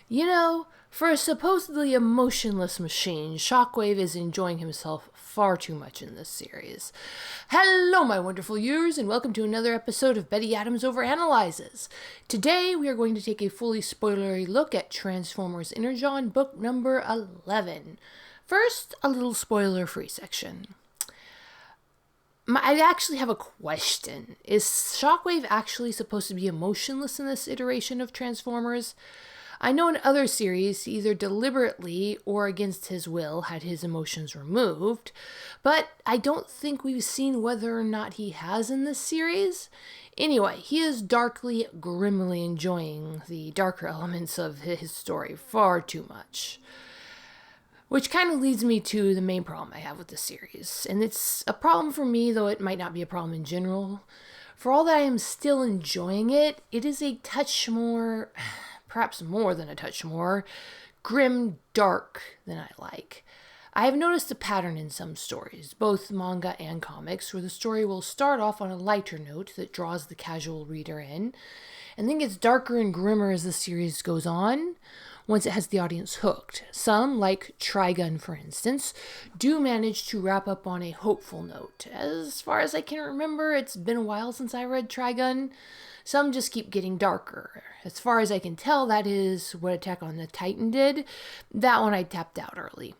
You know, for a supposedly emotionless machine, Shockwave is enjoying himself far too much in this series. Hello, my wonderful viewers, and welcome to another episode of Betty Adams Overanalyzes. Today, we are going to take a fully spoilery look at Transformers Energon, book number 11. First, a little spoiler-free section. I actually have a question. Is Shockwave actually supposed to be emotionless in this iteration of Transformers? I know in other series, he either deliberately or against his will had his emotions removed, but I don't think we've seen whether or not he has in this series. Anyway, he is darkly, grimly enjoying the darker elements of his story far too much. Which kind of leads me to the main problem I have with the series. And it's a problem for me, though it might not be a problem in general. For all that I am still enjoying it, it is a touch more, perhaps more than a touch more, grim dark than I like. I have noticed a pattern in some stories, both manga and comics, where the story will start off on a lighter note that draws the casual reader in, and then gets darker and grimmer as the series goes on, once it has the audience hooked. Some, like Trigun for instance, do manage to wrap up on a hopeful note. As far as I can remember, it's been a while since I read Trigun. Some just keep getting darker. As far as I can tell, that is what Attack on the Titan did. That one I tapped out early.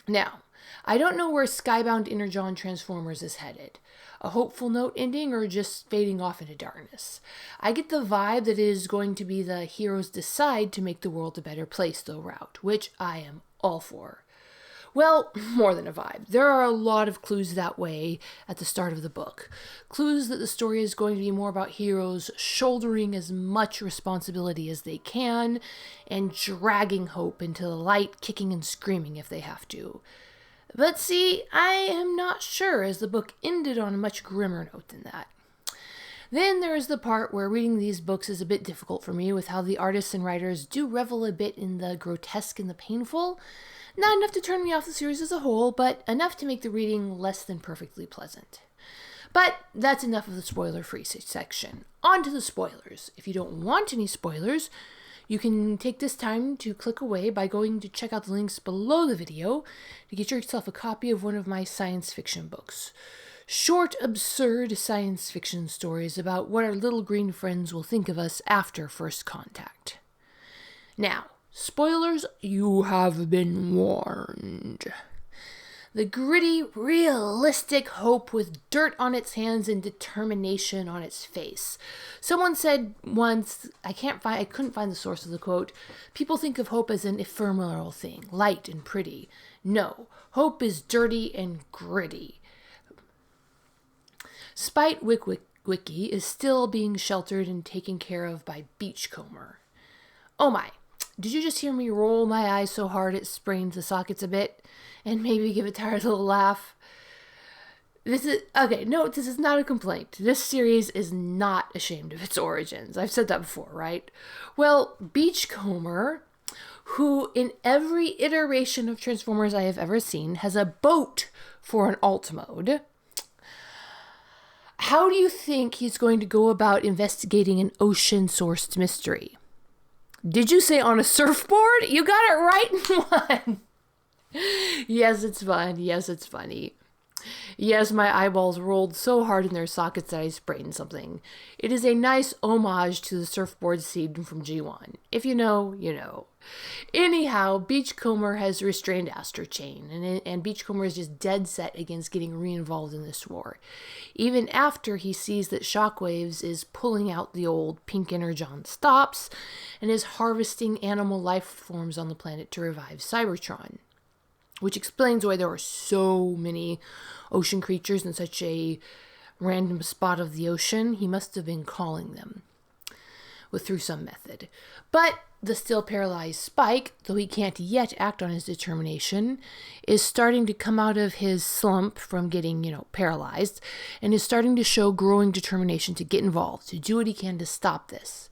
Now, I don't know where Skybound Energon Transformers is headed. A hopeful note ending or just fading off into darkness. I get the vibe that it is going to be the heroes decide to make the world a better place though route, which I am all for. Well, more than a vibe. There are a lot of clues that way at the start of the book. Clues that the story is going to be more about heroes shouldering as much responsibility as they can and dragging hope into the light, kicking and screaming if they have to. But see, I am not sure, as the book ended on a much grimmer note than that. Then there is the part where reading these books is a bit difficult for me, with how the artists and writers do revel a bit in the grotesque and the painful. Not enough to turn me off the series as a whole, but enough to make the reading less than perfectly pleasant. But that's enough of the spoiler-free section. On to the spoilers. If you don't want any spoilers, you can take this time to click away by going to check out the links below the video to get yourself a copy of one of my science fiction books. Short, absurd science fiction stories about what our little green friends will think of us after first contact. Now, spoilers, you have been warned. The gritty, realistic hope with dirt on its hands and determination on its face. Someone said once, I couldn't find the source of the quote, people think of hope as an ephemeral thing, light and pretty. No, hope is dirty and gritty. Spite Wiki is still being sheltered and taken care of by Beachcomber. Oh my, did you just hear me roll my eyes so hard it sprains the sockets a bit? And maybe give a tired little laugh. This is not a complaint. This series is not ashamed of its origins. I've said that before, right? Well, Beachcomber, who in every iteration of Transformers I have ever seen has a boat for an alt mode. How do you think he's going to go about investigating an ocean-sourced mystery? Did you say on a surfboard? You got it right in one. Yes, it's fun. Yes, it's funny. Yes, my eyeballs rolled so hard in their sockets that I sprained something. It is a nice homage to the surfboard scene from G1. If you know, you know. Anyhow, Beachcomber has restrained Astro Chain, and Beachcomber is just dead set against getting re-involved in this war. Even after he sees that Shockwaves is pulling out the old pink Energon stops and is harvesting animal life forms on the planet to revive Cybertron. Which explains why there are so many ocean creatures in such a random spot of the ocean. He must have been calling them through some method. But the still paralyzed Spike, though he can't yet act on his determination, is starting to come out of his slump from getting, paralyzed, and is starting to show growing determination to get involved, to do what he can to stop this.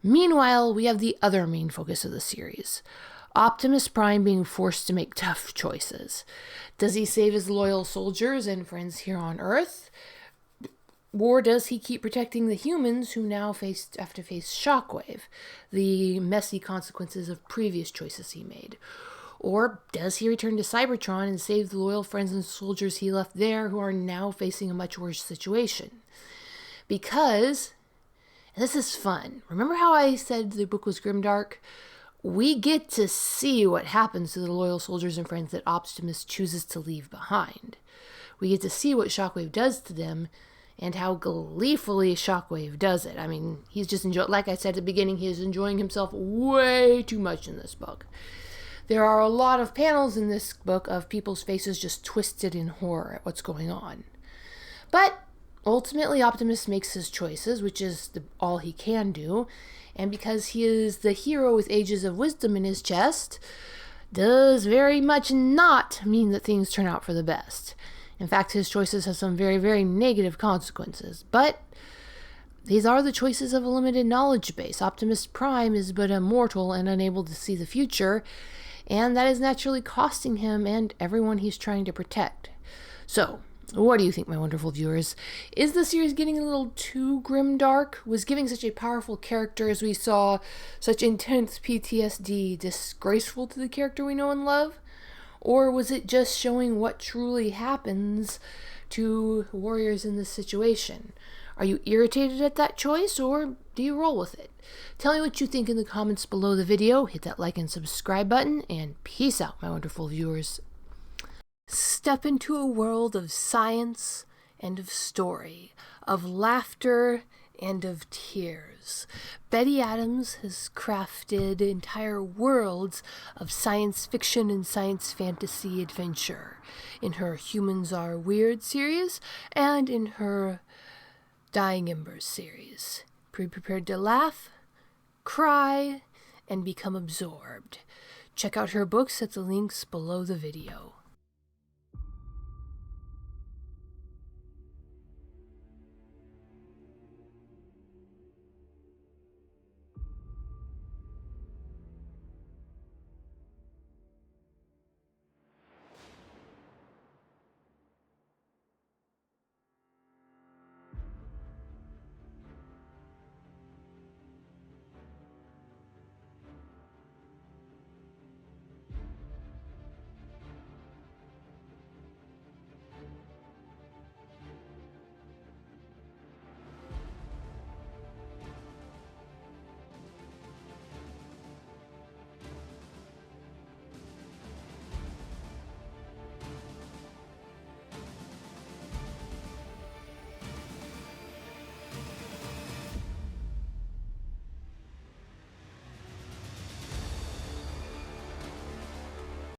Meanwhile, we have the other main focus of the series. Optimus Prime being forced to make tough choices. Does he save his loyal soldiers and friends here on Earth? Or does he keep protecting the humans who now have to face Shockwave, the messy consequences of previous choices he made? Or does he return to Cybertron and save the loyal friends and soldiers he left there who are now facing a much worse situation? Because, and this is fun, remember how I said the book was grimdark? We get to see what happens to the loyal soldiers and friends that Optimus chooses to leave behind. We get to see what Shockwave does to them and how gleefully Shockwave does it. I mean, he's just like I said at the beginning, he's enjoying himself way too much in this book. There are a lot of panels in this book of people's faces just twisted in horror at what's going on. But ultimately, Optimus makes his choices, which is all he can do. And because he is the hero with ages of wisdom in his chest, does very much not mean that things turn out for the best. In fact, his choices have some very, very negative consequences. But these are the choices of a limited knowledge base. Optimus Prime is but a mortal and unable to see the future, and that is naturally costing him and everyone he's trying to protect. So, what do you think, my wonderful viewers? Is the series getting a little too grimdark? Was giving such a powerful character as we saw such intense PTSD disgraceful to the character we know and love? Or was it just showing what truly happens to warriors in this situation? Are you irritated at that choice, or do you roll with it? Tell me what you think in the comments below the video. Hit that like and subscribe button, and peace out, my wonderful viewers. Step into a world of science and of story, of laughter and of tears. Betty Adams has crafted entire worlds of science fiction and science fantasy adventure in her Humans Are Weird series and in her Dying Embers series. Be prepared to laugh, cry, and become absorbed. Check out her books at the links below the video.